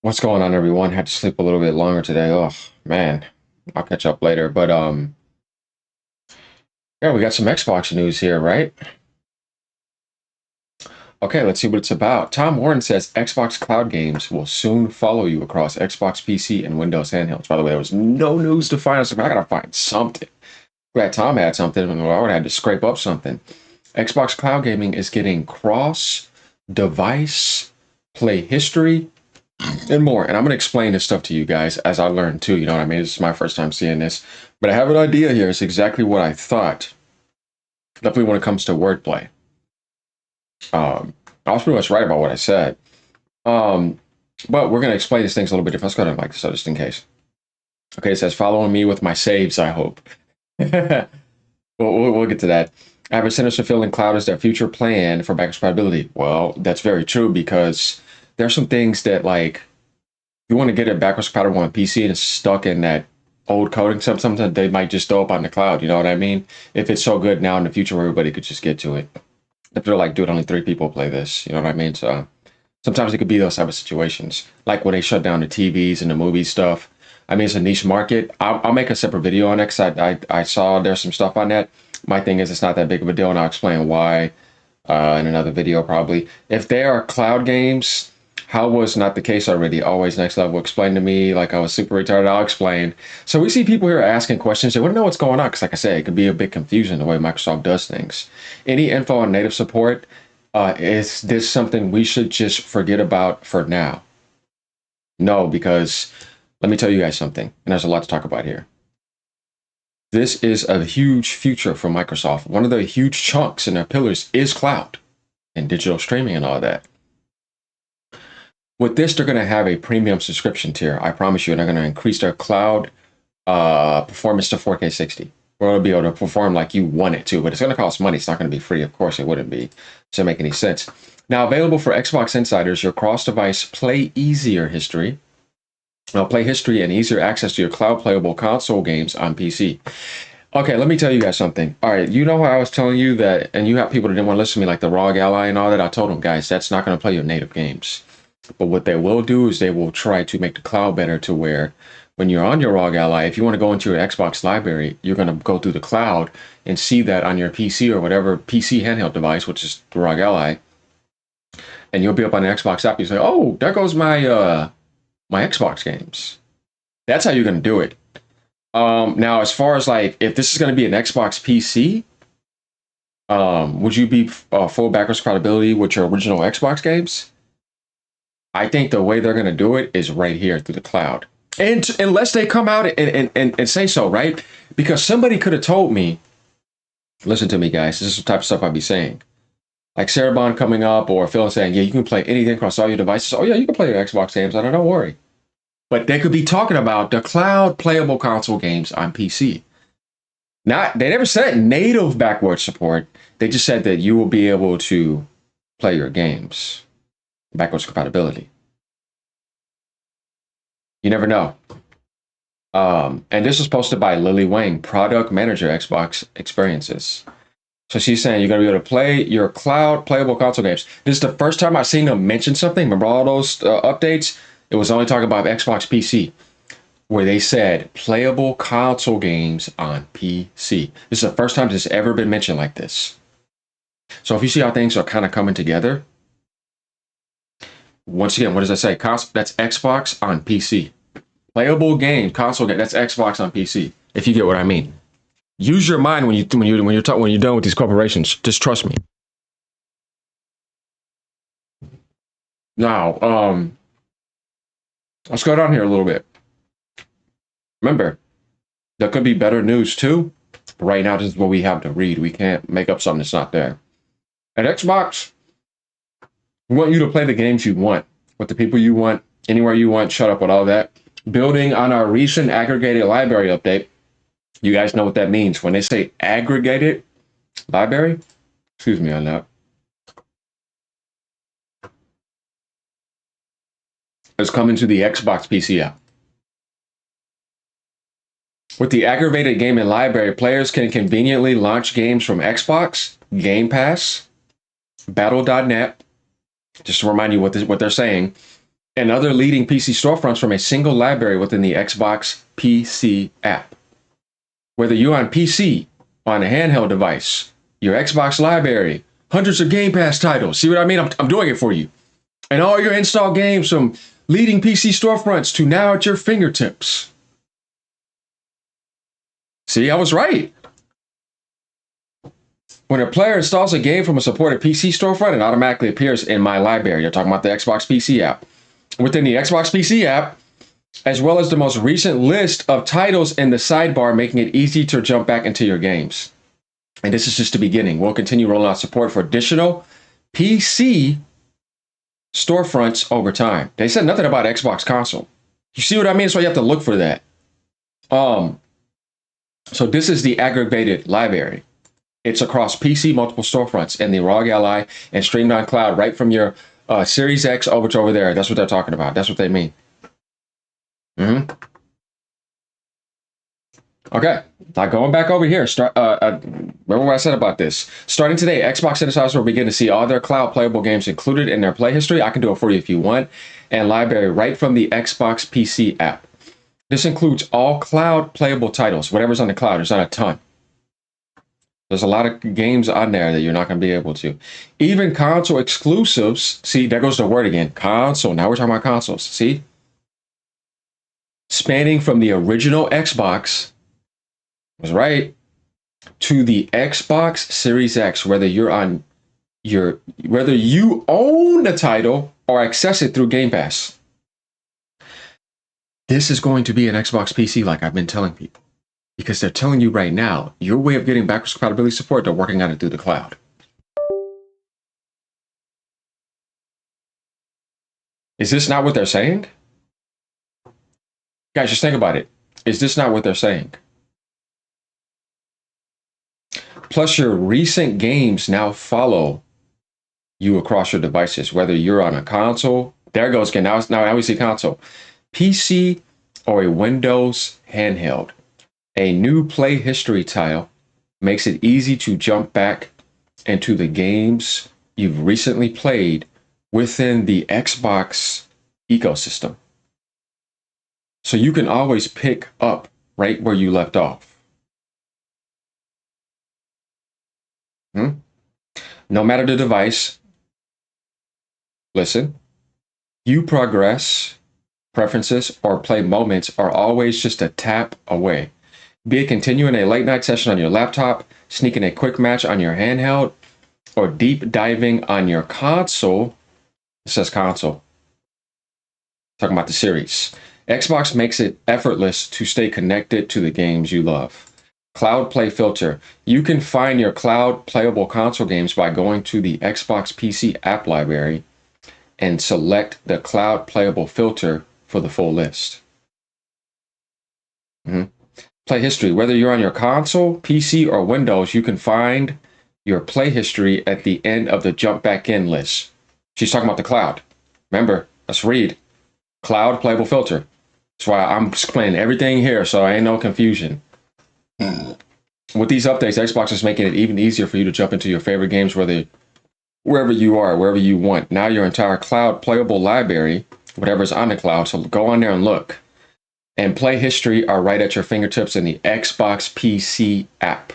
What's going on, everyone? Had to sleep a little bit longer today. Oh, man. I'll catch up later. But yeah, we got some Xbox news here, right? Okay, let's see what it's about. Tom Warren says Xbox Cloud games will soon follow you across Xbox PC and Windows handhelds. By the way, there was no news to find. I was like, I gotta find something. Glad Tom had something, and I would have had to scrape up something. Xbox Cloud Gaming is getting cross-device play history and more. And I'm going to explain this stuff to you guys as I learn too. You know what I mean? This is my first time seeing this, but I have an idea here. It's exactly what I thought. Definitely when it comes to wordplay. I was pretty much right about what I said. Um, but we're going to explain these things a little bit different. Let's go ahead and like this just in case. Okay, it says following me with my saves, I hope. We'll get to that. Average Sinister Feeling Cloud is their future plan for backwards compatibility. Well, that's very true because there's some things that like you want to get it backwards compatible on PC and it's stuck in that old coding, sometimes they might just throw up on the cloud. You know what I mean? If it's so good now in the future, where everybody could just get to it. If they're like, dude, only 3 people play this. You know what I mean? So sometimes it could be those type of situations, like when they shut down the TVs and the movie stuff. I mean, it's a niche market. I'll make a separate video on it because I saw there's some stuff on that. My thing is, it's not that big of a deal, and I'll explain why in another video probably. If they are cloud games, how was not the case already? Always next level. Explain to me like I was super retarded. I'll explain. So we see people here asking questions. They want to know what's going on because, like I said, it could be a bit confusing the way Microsoft does things. Any info on native support? Is this something we should just forget about for now? No, because let me tell you guys something, and there's a lot to talk about here. This is a huge future for Microsoft. One of the huge chunks in their pillars is cloud and digital streaming and all that. With this, they're going to have a premium subscription tier. I promise you, and they're going to increase their cloud performance to 4K 60. Where it'll be able to perform like you want it to, but it's going to cost money. It's not going to be free. Of course, it wouldn't be. Doesn't make any sense. Now, available for Xbox Insiders, your cross-device Play Easier history. Play history and easier access to your cloud-playable console games on PC. Okay, let me tell you guys something. All right, you know how I was telling you that, and you have people that didn't want to listen to me, like the ROG Ally and all that. I told them, guys, that's not going to play your native games. But what they will do is they will try to make the cloud better to where when you're on your ROG Ally, if you want to go into your Xbox library, you're going to go through the cloud and see that on your PC or whatever PC handheld device, which is the ROG Ally, and you'll be up on the Xbox app. You say, "Oh, there goes my Xbox games." That's how you're going to do it. Now, as far as like if this is going to be an Xbox PC, would you be full backwards compatibility with your original Xbox games? I think the way they're going to do it is right here through the cloud. And unless they come out and say so, right? Because somebody could have told me, listen to me, guys, this is the type of stuff I'd be saying. Like Cerebon coming up or Phil saying, yeah, you can play anything across all your devices. Oh, yeah, you can play your Xbox games. I don't worry. But they could be talking about the cloud playable console games on PC. They never said native backward support. They just said that you will be able to play your games. Backwards compatibility. You never know. And this was posted by Lily Wang, product manager, Xbox Experiences. So she's saying you're going to be able to play your cloud playable console games. This is the first time I've seen them mention something. Remember all those updates? It was only talking about Xbox PC, where they said playable console games on PC. This is the first time this has ever been mentioned like this. So if you see how things are kind of coming together, once again, what does that say? That's Xbox on PC. Playable game, console game. That's Xbox on PC. If you get what I mean. Use your mind when you're done with these corporations. Just trust me. Now, let's go down here a little bit. Remember, there could be better news too. But right now, this is what we have to read. We can't make up something that's not there. At Xbox, we want you to play the games you want, with the people you want, anywhere you want. Shut up with all that. Building on our recent aggregated library update. You guys know what that means. When they say aggregated library, excuse me on that. It's coming to the Xbox PC app. With the aggregated gaming library, players can conveniently launch games from Xbox, Game Pass, Battle.net, just to remind you what they're saying, and other leading PC storefronts from a single library within the Xbox PC app. Whether you're on PC, on a handheld device, your Xbox library, hundreds of Game Pass titles. See what I mean? I'm doing it for you. And all your installed games from leading PC storefronts to now at your fingertips. See, I was right. When a player installs a game from a supported PC storefront, it automatically appears in my library. You're talking about the Xbox PC app. Within the Xbox PC app, as well as the most recent list of titles in the sidebar, making it easy to jump back into your games. And this is just the beginning. We'll continue rolling out support for additional PC storefronts over time. They said nothing about Xbox console. You see what I mean? So you have to look for that. So this is the aggregated library. It's across PC, multiple storefronts, and the ROG Ally and streamed on cloud right from your Series X over to over there. That's what they're talking about. That's what they mean. Okay, now going back over here. Remember what I said about this? Starting today, Xbox insiders will begin to see all their cloud playable games included in their play history. I can do it for you if you want, and library right from the Xbox PC app. This includes all cloud playable titles, whatever's on the cloud. There's not a ton. There's a lot of games on there that you're not going to be able to. Even console exclusives. See, there goes the word again. Console. Now we're talking about consoles. See? Spanning from the original Xbox, was right, to the Xbox Series X, whether you own the title or access it through Game Pass. This is going to be an Xbox PC, like I've been telling people. Because they're telling you right now, your way of getting backwards compatibility support, they're working on it through the cloud. Is this not what they're saying? Guys, just think about it. Is this not what they're saying? Plus, your recent games now follow you across your devices, whether you're on a console. There goes again. Now we see console. PC or a Windows handheld. A new play history tile makes it easy to jump back into the games you've recently played within the Xbox ecosystem. So you can always pick up right where you left off. No matter the device, listen, you progress, preferences, or play moments are always just a tap away. Be it continuing a late night session on your laptop, sneaking a quick match on your handheld, or deep diving on your console. It says console. Talking about the series. Xbox makes it effortless to stay connected to the games you love. Cloud Play Filter. You can find your cloud playable console games by going to the Xbox PC app library and select the cloud playable filter for the full list. Play history. Whether you're on your console, PC, or Windows, you can find your play history at the end of the jump back in list. She's talking about the cloud. Remember, let's read. Cloud playable filter. That's why I'm explaining everything here, so ain't no confusion. With these updates, Xbox is making it even easier for you to jump into your favorite games, wherever you are, wherever you want. Now your entire cloud playable library, whatever's on the cloud, so go on there and look. And play history are right at your fingertips in the Xbox PC app.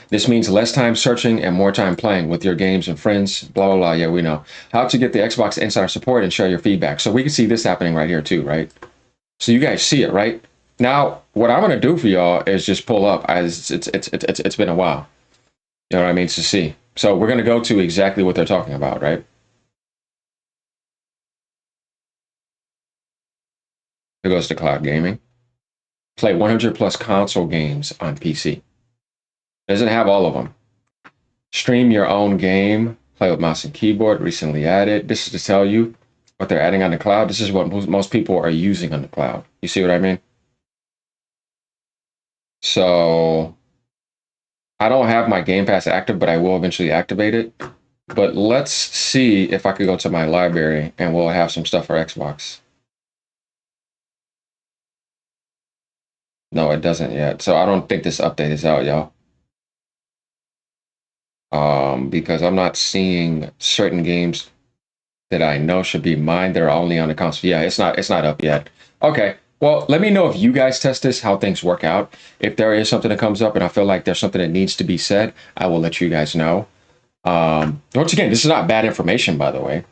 This means less time searching and more time playing with your games and friends, blah, blah, blah. Yeah, we know. How to get the Xbox Insider support and share your feedback. So we can see this happening right here too, right? So you guys see it, right? Now, what I'm going to do for y'all is just pull up. It's been a while. You know what I mean? To see. So we're going to go to exactly what they're talking about, right? Here goes to cloud gaming. Play 100 plus console games on PC. Doesn't have all of them. Stream your own game. Play with mouse and keyboard. Recently added. This is to tell you what they're adding on the cloud. This is what most people are using on the cloud. You see what I mean? So I don't have my Game Pass active, but I will eventually activate it. But let's see if I could go to my library and we'll have some stuff for Xbox. No, it doesn't yet. So I don't think this update is out, y'all. Because I'm not seeing certain games that I know should be mine that are only on the console. Yeah, it's not up yet. Okay. Well, let me know if you guys test this, how things work out. If there is something that comes up and I feel like there's something that needs to be said, I will let you guys know. Once again, this is not bad information, by the way.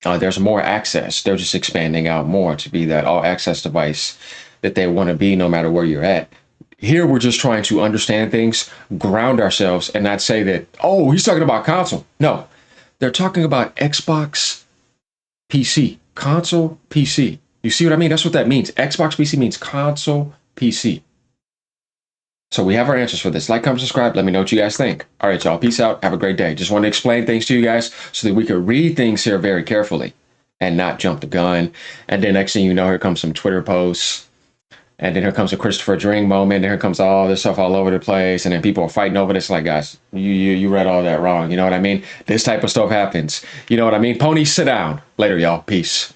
There's more access. They're just expanding out more to be that all access device that they want to be no matter where you're at. Here, we're just trying to understand things, ground ourselves, and not say that, oh, he's talking about console. No, they're talking about Xbox PC, console PC. You see what I mean? That's what that means. Xbox PC means console PC. So we have our answers for this. Like, comment, subscribe. Let me know what you guys think. All right, y'all. Peace out. Have a great day. Just wanted to explain things to you guys so that we could read things here very carefully and not jump the gun. And then next thing you know, here comes some Twitter posts. And then here comes a Christopher Dream moment. And here comes all this stuff all over the place. And then people are fighting over this. Like, guys, you read all that wrong. You know what I mean? This type of stuff happens. You know what I mean? Pony, sit down. Later, y'all. Peace.